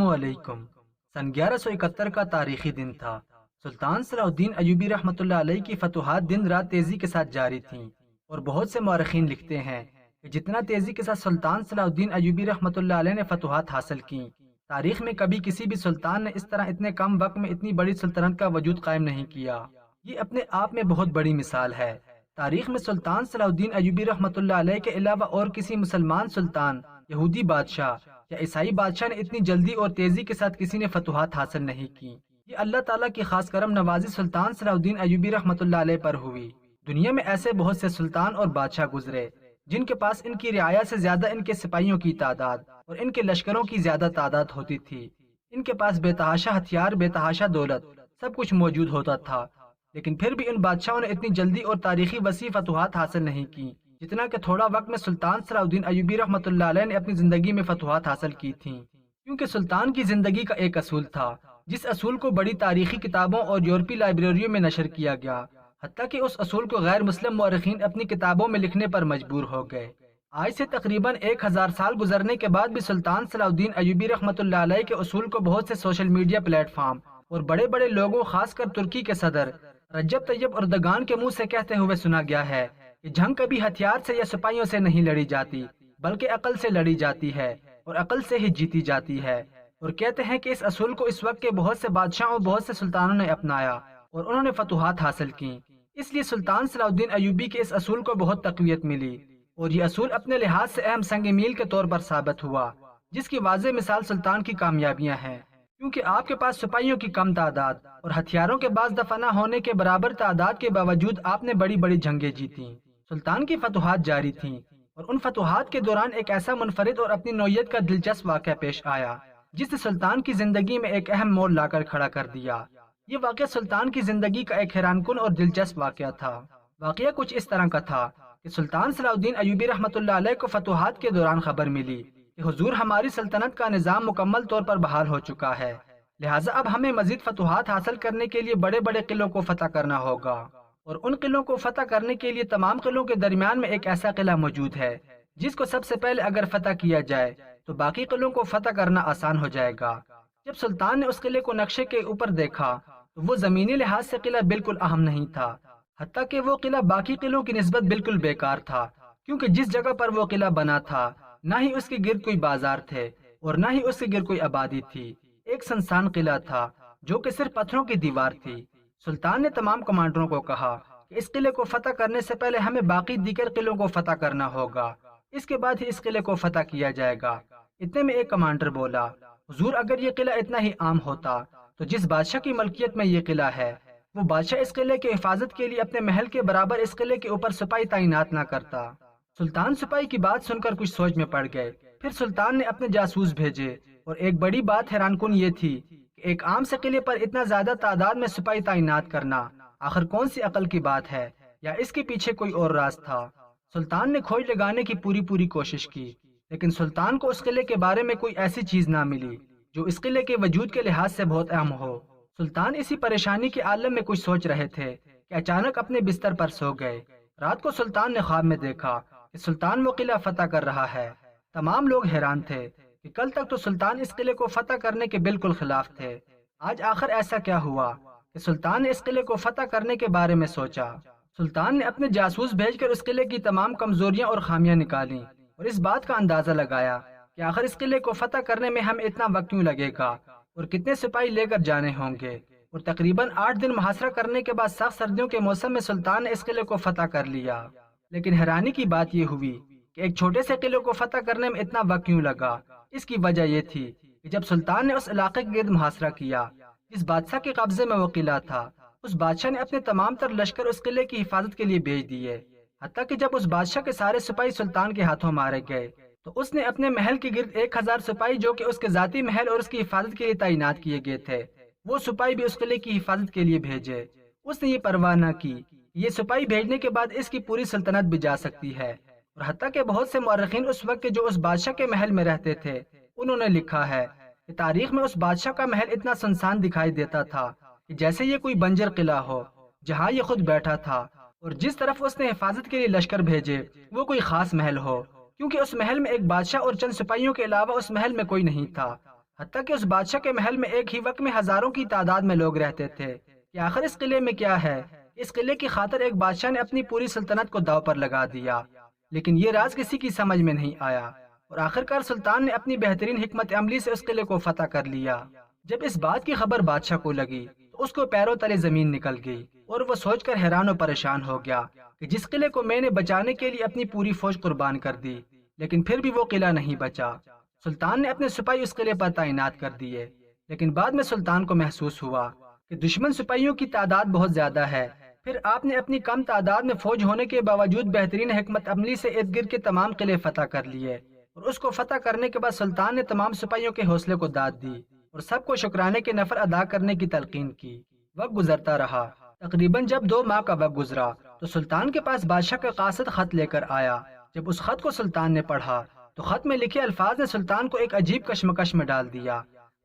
السلام علیکم۔ سن 1171 کا تاریخی دن تھا۔ سلطان صلاح الدین ایوبی رحمۃ اللہ علیہ کی فتوحات دن رات تیزی کے ساتھ جاری تھیں، اور بہت سے مورخین لکھتے ہیں کہ جتنا تیزی کے ساتھ سلطان صلاح الدین ایوبی رحمۃ اللہ علیہ نے فتوحات حاصل کیں، تاریخ میں کبھی کسی بھی سلطان نے اس طرح اتنے کم وقت میں اتنی بڑی سلطنت کا وجود قائم نہیں کیا۔ یہ اپنے آپ میں بہت بڑی مثال ہے۔ تاریخ میں سلطان صلاح الدین ایوبی رحمۃ اللہ علیہ کے علاوہ اور کسی مسلمان سلطان، یہودی بادشاہ یا عیسائی بادشاہ نے اتنی جلدی اور تیزی کے ساتھ کسی نے فتوحات حاصل نہیں کی۔ یہ اللہ تعالیٰ کی خاص کرم نوازی سلطان صلاح الدین ایوبی رحمۃ اللہ علیہ پر ہوئی۔ دنیا میں ایسے بہت سے سلطان اور بادشاہ گزرے جن کے پاس ان کی رعایا سے زیادہ ان کے سپاہیوں کی تعداد اور ان کے لشکروں کی زیادہ تعداد ہوتی تھی۔ ان کے پاس بے تحاشا ہتھیار، بے تحاشا دولت، سب کچھ موجود ہوتا تھا، لیکن پھر بھی ان بادشاہوں نے اتنی جلدی اور تاریخی وسیع فتوحات حاصل نہیں کی جتنا کہ تھوڑا وقت میں سلطان صلاح الدین ایوبی رحمۃ اللہ علیہ نے اپنی زندگی میں فتوحات حاصل کی تھیں۔ کیونکہ سلطان کی زندگی کا ایک اصول تھا، جس اصول کو بڑی تاریخی کتابوں اور یورپی لائبریریوں میں نشر کیا گیا، حتیٰ کہ اس اصول کو غیر مسلم مورخین اپنی کتابوں میں لکھنے پر مجبور ہو گئے۔ آج سے تقریباً 1000 سال گزرنے کے بعد بھی سلطان صلاح الدین ایوبی رحمۃ اللہ علیہ کے اصول کو بہت سے سوشل میڈیا پلیٹ فارم اور بڑے بڑے لوگوں، خاص کر ترکی کے صدر رجب طیب اردگان کے منہ سے کہتے ہوئے سنا گیا ہے کہ جنگ کبھی ہتھیار سے یا سپاہیوں سے نہیں لڑی جاتی، بلکہ عقل سے لڑی جاتی ہے اور عقل سے ہی جیتی جاتی ہے۔ اور کہتے ہیں کہ اس اصول کو اس وقت کے بہت سے بادشاہوں اور بہت سے سلطانوں نے اپنایا اور انہوں نے فتوحات حاصل کی۔ اس لیے سلطان صلاح الدین ایوبی کے اس اصول کو بہت تقویت ملی، اور یہ اصول اپنے لحاظ سے اہم سنگ میل کے طور پر ثابت ہوا، جس کی واضح مثال سلطان کی کامیابیاں ہیں۔ کیونکہ آپ کے پاس سپاہیوں کی کم تعداد اور ہتھیاروں کے بعض دفعہ نہ ہونے کے برابر تعداد کے باوجود آپ نے بڑی بڑی جنگیں جیتیں۔ سلطان کی فتوحات جاری تھیں، اور ان فتوحات کے دوران ایک ایسا منفرد اور اپنی نوعیت کا دلچسپ واقعہ پیش آیا جس نے سلطان کی زندگی میں ایک اہم موڑ لا کر کھڑا کر دیا۔ یہ واقعہ سلطان کی زندگی کا ایک حیران کن اور دلچسپ واقعہ تھا۔ واقعہ کچھ اس طرح کا تھا کہ سلطان صلاح الدین ایوبی رحمۃ اللہ علیہ کو فتوحات کے دوران خبر ملی کہ حضور ہماری سلطنت کا نظام مکمل طور پر بحال ہو چکا ہے، لہٰذا اب ہمیں مزید فتوحات حاصل کرنے کے لیے بڑے بڑے قلعوں کو فتح کرنا ہوگا، اور ان قلعوں کو فتح کرنے کے لیے تمام قلعوں کے درمیان میں ایک ایسا قلعہ موجود ہے جس کو سب سے پہلے اگر فتح کیا جائے تو باقی قلعوں کو فتح کرنا آسان ہو جائے گا۔ جب سلطان نے اس قلعے کو نقشے کے اوپر دیکھا تو وہ زمینی لحاظ سے قلعہ بالکل اہم نہیں تھا، حتیٰ کہ وہ قلعہ باقی قلعوں کی نسبت بالکل بیکار تھا، کیونکہ جس جگہ پر وہ قلعہ بنا تھا نہ ہی اس کے گرد کوئی بازار تھے اور نہ ہی اس کے گرد کوئی آبادی تھی۔ ایک سنسان قلعہ تھا جو کہ صرف پتھروں کی دیوار تھی۔ سلطان نے تمام کمانڈروں کو کہا کہ اس قلعے کو فتح کرنے سے پہلے ہمیں باقی دیگر قلعوں کو فتح کرنا ہوگا، اس کے بعد ہی اس قلعے کو فتح کیا جائے گا۔ اتنے میں ایک کمانڈر بولا، حضور اگر یہ قلعہ اتنا ہی عام ہوتا تو جس بادشاہ کی ملکیت میں یہ قلعہ ہے وہ بادشاہ اس قلعے کی حفاظت کے لیے اپنے محل کے برابر اس قلعے کے اوپر سپاہی تعینات نہ کرتا۔ سلطان سپاہی کی بات سن کر کچھ سوچ میں پڑ گئے۔ پھر سلطان نے اپنے جاسوس بھیجے، اور ایک بڑی بات حیران کن یہ تھی کہ ایک عام سے قلعے پر اتنا زیادہ تعداد میں سپاہی تعینات کرنا آخر کون سی عقل کی بات ہے، یا اس کے پیچھے کوئی اور راز تھا؟ سلطان نے کھوج لگانے کی پوری کوشش کی، لیکن سلطان کو اس قلعے کے بارے میں کوئی ایسی چیز نہ ملی جو اس قلعے کے وجود کے لحاظ سے بہت اہم ہو۔ سلطان اسی پریشانی کے عالم میں کچھ سوچ رہے تھے کہ اچانک اپنے بستر پر سو گئے۔ رات کو سلطان نے خواب میں دیکھا کہ سلطان وہ قلعہ فتح کر رہا ہے۔ تمام لوگ حیران تھے کہ کل تک تو سلطان اس قلعے کو فتح کرنے کے بالکل خلاف تھے، آج آخر ایسا کیا ہوا کہ سلطان نے اس قلعے کو فتح کرنے کے بارے میں سوچا۔ سلطان نے اپنے جاسوس بھیج کر اس قلعے کی تمام کمزوریاں اور خامیاں نکالیں اور اس بات کا اندازہ لگایا کہ آخر اس قلعے کو فتح کرنے میں ہمیں اتنا وقت کیوں لگے گا اور کتنے سپاہی لے کر جانے ہوں گے۔ اور تقریباً 8 دن محاصرہ کرنے کے بعد سخت سردیوں کے موسم میں سلطان نے اس قلعے کو فتح کر لیا۔ لیکن حیرانی کی بات یہ ہوئی کہ ایک چھوٹے سے قلعے کو فتح کرنے میں اتنا وقت کیوں لگا۔ اس کی وجہ یہ تھی کہ جب سلطان نے اس علاقے کے گرد محاصرہ کیا جس بادشاہ کے قبضے میں وہ قلعہ تھا، اس بادشاہ نے اپنے تمام تر لشکر اس قلعے کی حفاظت کے لیے بھیج دیے، حتیٰ کہ جب اس بادشاہ کے سارے سپاہی سلطان کے ہاتھوں مارے گئے تو اس نے اپنے محل کے گرد 1000 سپاہی جو کہ اس کے ذاتی محل اور اس کی حفاظت کے لیے تعینات کیے گئے تھے، وہ سپاہی بھی اس قلعے کی حفاظت کے لیے بھیجے۔ اس نے یہ پرواہ نہ کی، یہ سپاہی بھیجنے کے بعد اس کی پوری سلطنت بھی جا سکتی ہے، اور حتیٰ کہ بہت سے مورخین اس وقت کے جو اس بادشاہ کے محل میں رہتے تھے انہوں نے لکھا ہے کہ تاریخ میں اس بادشاہ کا محل اتنا سنسان دکھائی دیتا تھا کہ جیسے یہ کوئی بنجر قلعہ ہو جہاں یہ خود بیٹھا تھا، اور جس طرف اس نے حفاظت کے لیے لشکر بھیجے وہ کوئی خاص محل ہو، کیونکہ اس محل میں ایک بادشاہ اور چند سپاہیوں کے علاوہ اس محل میں کوئی نہیں تھا۔ حتیٰ کہ اس بادشاہ کے محل میں ایک ہی وقت میں ہزاروں کی تعداد میں لوگ رہتے تھے کہ آخر اس قلعے میں کیا ہے۔ اس قلعے کی خاطر ایک بادشاہ نے اپنی پوری سلطنت کو داؤ پر لگا دیا، لیکن یہ راز کسی کی سمجھ میں نہیں آیا، اور آخرکار سلطان نے اپنی بہترین حکمت عملی سے اس قلعے کو فتح کر لیا۔ جب اس بات کی خبر بادشاہ کو لگی تو اس کو پیروں تلے زمین نکل گئی، اور وہ سوچ کر حیران و پریشان ہو گیا کہ جس قلعے کو میں نے بچانے کے لیے اپنی پوری فوج قربان کر دی، لیکن پھر بھی وہ قلعہ نہیں بچا۔ سلطان نے اپنے سپاہی اس قلعے پر تعینات کر دیے، لیکن بعد میں سلطان کو محسوس ہوا کہ دشمن سپاہیوں کی تعداد بہت زیادہ ہے۔ پھر آپ نے اپنی کم تعداد میں فوج ہونے کے باوجود بہترین حکمت عملی سے ارد گرد کے تمام قلعے فتح کر لیے، اور اس کو فتح کرنے کے بعد سلطان نے تمام سپاہیوں کے حوصلے کو داد دی اور سب کو شکرانے کے نفل ادا کرنے کی تلقین کی۔ وقت گزرتا رہا، تقریباً جب 2 ماہ کا وقت گزرا تو سلطان کے پاس بادشاہ کا قاصد خط لے کر آیا۔ جب اس خط کو سلطان نے پڑھا تو خط میں لکھے الفاظ نے سلطان کو ایک عجیب کشمکش میں ڈال دیا۔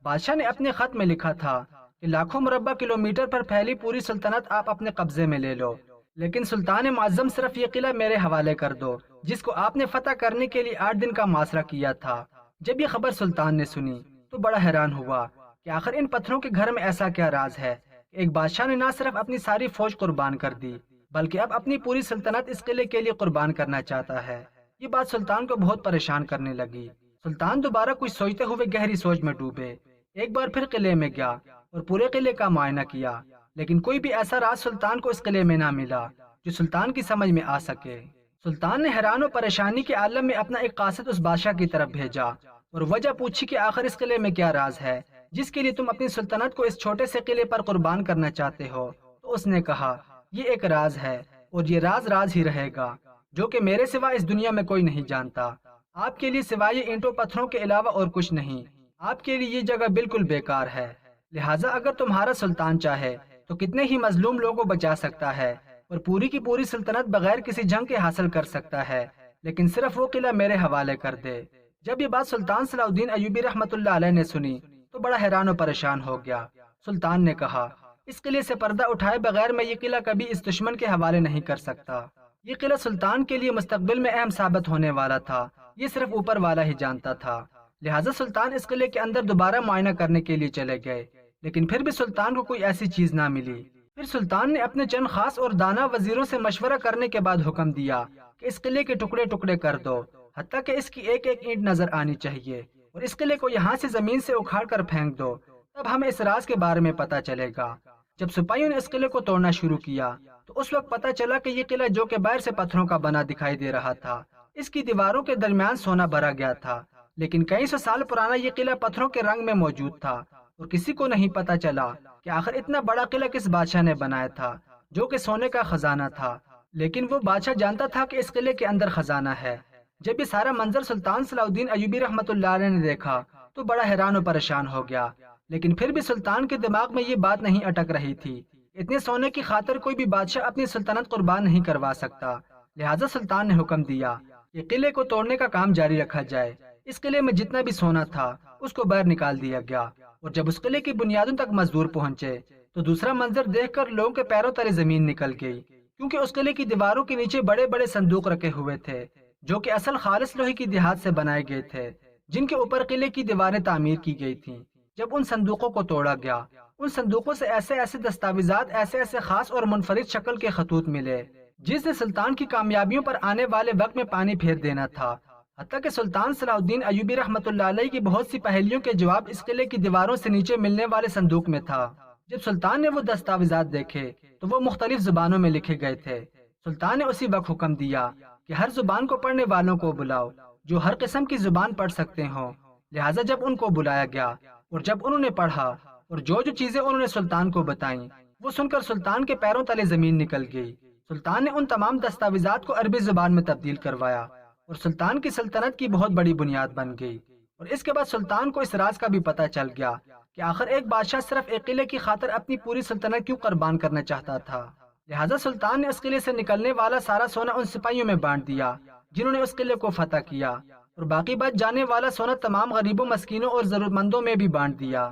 بادشاہ نے اپنے خط میں لکھا تھا کہ لاکھوں مربع کلومیٹر پر پھیلی پوری سلطنت آپ اپنے قبضے میں لے لو، لیکن سلطان معظم صرف یہ قلعہ میرے حوالے کر دو جس کو آپ نے فتح کرنے کے لیے 8 دن کا محاصرہ کیا تھا۔ جب یہ خبر سلطان نے سنی تو بڑا حیران ہوا کہ آخر ان پتھروں کے گھر میں ایسا کیا راز ہے کہ ایک بادشاہ نے نہ صرف اپنی ساری فوج قربان کر دی بلکہ اب اپنی پوری سلطنت اس قلعے کے لیے قربان کرنا چاہتا ہے۔ یہ بات سلطان کو بہت پریشان کرنے لگی۔ سلطان دوبارہ کچھ سوچتے ہوئے گہری سوچ میں ڈوبے۔ ایک بار پھر قلعے میں گیا اور پورے قلعے کا معائنہ کیا، لیکن کوئی بھی ایسا راز سلطان کو اس قلعے میں نہ ملا جو سلطان کی سمجھ میں آ سکے۔ سلطان نے حیران و پریشانی کے عالم میں اپنا ایک قاصد اس بادشاہ کی طرف بھیجا اور وجہ پوچھی کہ آخر اس قلعے میں کیا راز ہے جس کے لیے تم اپنی سلطنت کو اس چھوٹے سے قلعے پر قربان کرنا چاہتے ہو۔ تو اس نے کہا، یہ ایک راز ہے اور یہ راز ہی رہے گا جو کہ میرے سوا اس دنیا میں کوئی نہیں جانتا۔ آپ کے لیے سوائے اینٹوں پتھروں کے علاوہ اور کچھ نہیں۔ آپ کے لیے یہ جگہ بالکل بیکار ہے، لہٰذا اگر تمہارا سلطان چاہے تو کتنے ہی مظلوم لوگوں کو بچا سکتا ہے اور پوری کی پوری سلطنت بغیر کسی جنگ کے حاصل کر سکتا ہے، لیکن صرف وہ قلعہ میرے حوالے کر دے۔ جب یہ بات سلطان صلاح الدین ایوبی رحمۃ اللہ علیہ نے سنی تو بڑا حیران و پریشان ہو گیا۔ سلطان نے کہا، اس قلعے سے پردہ اٹھائے بغیر میں یہ قلعہ کبھی اس دشمن کے حوالے نہیں کر سکتا۔ یہ قلعہ سلطان کے لیے مستقبل میں اہم ثابت ہونے والا تھا، یہ صرف اوپر والا ہی جانتا تھا۔ لہٰذا سلطان اس قلعے کے اندر دوبارہ معائنہ کرنے کے لیے چلے گئے، لیکن پھر بھی سلطان کو کوئی ایسی چیز نہ ملی۔ پھر سلطان نے اپنے چند خاص اور دانا وزیروں سے مشورہ کرنے کے بعد حکم دیا کہ اس قلعے کے ٹکڑے ٹکڑے کر دو، حتیٰ کہ اس کی ایک ایک اینٹ نظر آنی چاہیے، اور اس قلعے کو یہاں سے زمین سے اکھاڑ کر پھینک دو، تب ہمیں اس راز کے بارے میں پتہ چلے گا۔ جب سپاہیوں نے اس قلعے کو توڑنا شروع کیا تو اس وقت پتہ چلا کہ یہ قلعہ جو کہ باہر سے پتھروں کا بنا دکھائی دے رہا تھا، اس کی دیواروں کے درمیان سونا بھرا گیا تھا، لیکن کئی سو سال پرانا یہ قلعہ پتھروں کے رنگ میں موجود تھا، اور کسی کو نہیں پتہ چلا کہ آخر اتنا بڑا قلعہ کس بادشاہ نے بنایا تھا جو کہ سونے کا خزانہ تھا، لیکن وہ بادشاہ جانتا تھا کہ اس قلعے کے اندر خزانہ ہے۔ جب یہ سارا منظر سلطان صلاح الدین ایوبی رحمۃ اللہ علیہ نے دیکھا تو بڑا حیران و پریشان ہو گیا، لیکن پھر بھی سلطان کے دماغ میں یہ بات نہیں اٹک رہی تھی۔ اتنے سونے کی خاطر کوئی بھی بادشاہ اپنی سلطنت قربان نہیں کروا سکتا، لہٰذا سلطان نے حکم دیا کہ قلعے کو توڑنے کا کام جاری رکھا جائے۔ اس قلعے میں جتنا بھی سونا تھا اس کو باہر نکال دیا گیا، اور جب اس قلعے کی بنیادوں تک مزدور پہنچے تو دوسرا منظر دیکھ کر لوگوں کے پیروں تلے زمین نکل گئی، کیونکہ اس قلعے کی دیواروں کے نیچے بڑے بڑے صندوق رکھے ہوئے تھے جو کہ اصل خالص لوہے کی دھات سے بنائے گئے تھے، جن کے اوپر قلعے کی دیواریں تعمیر کی گئی تھیں۔ جب ان صندوقوں کو توڑا گیا، ان صندوقوں سے ایسے ایسے دستاویزات، ایسے ایسے خاص اور منفرد شکل کے خطوط ملے جس نے سلطان کی کامیابیوں پر آنے والے وقت میں پانی پھیر دینا تھا۔ حتیٰ کہ سلطان صلاح الدین ایوبی رحمۃ اللہ علیہ کی بہت سی پہیلیوں کے جواب اس قلعے کی دیواروں سے نیچے ملنے والے صندوق میں تھا۔ جب سلطان نے وہ دستاویزات دیکھے تو وہ مختلف زبانوں میں لکھے گئے تھے۔ سلطان نے اسی وقت حکم دیا کہ ہر زبان کو پڑھنے والوں کو بلاؤ جو ہر قسم کی زبان پڑھ سکتے ہوں۔ لہٰذا جب ان کو بلایا گیا اور جب انہوں نے پڑھا اور جو چیزیں انہوں نے سلطان کو بتائیں وہ سن کر سلطان کے پیروں تلے زمین نکل گئی۔ سلطان نے ان تمام دستاویزات کو عربی زبان میں تبدیل کروایا اور سلطان کی سلطنت کی بہت بڑی بنیاد بن گئی۔ اور اس کے بعد سلطان کو اس راز کا بھی پتہ چل گیا کہ آخر ایک بادشاہ صرف ایک قلعے کی خاطر اپنی پوری سلطنت کیوں قربان کرنا چاہتا تھا۔ لہٰذا سلطان نے اس قلعے سے نکلنے والا سارا سونا ان سپاہیوں میں بانٹ دیا جنہوں نے اس قلعے کو فتح کیا، اور باقی بچ جانے والا سونا تمام غریبوں، مسکینوں اور ضرورت مندوں میں بھی بانٹ دیا۔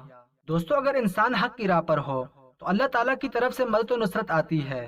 دوستو، اگر انسان حق کی راہ پر ہو تو اللہ تعالیٰ کی طرف سے مدد و نصرت آتی ہے۔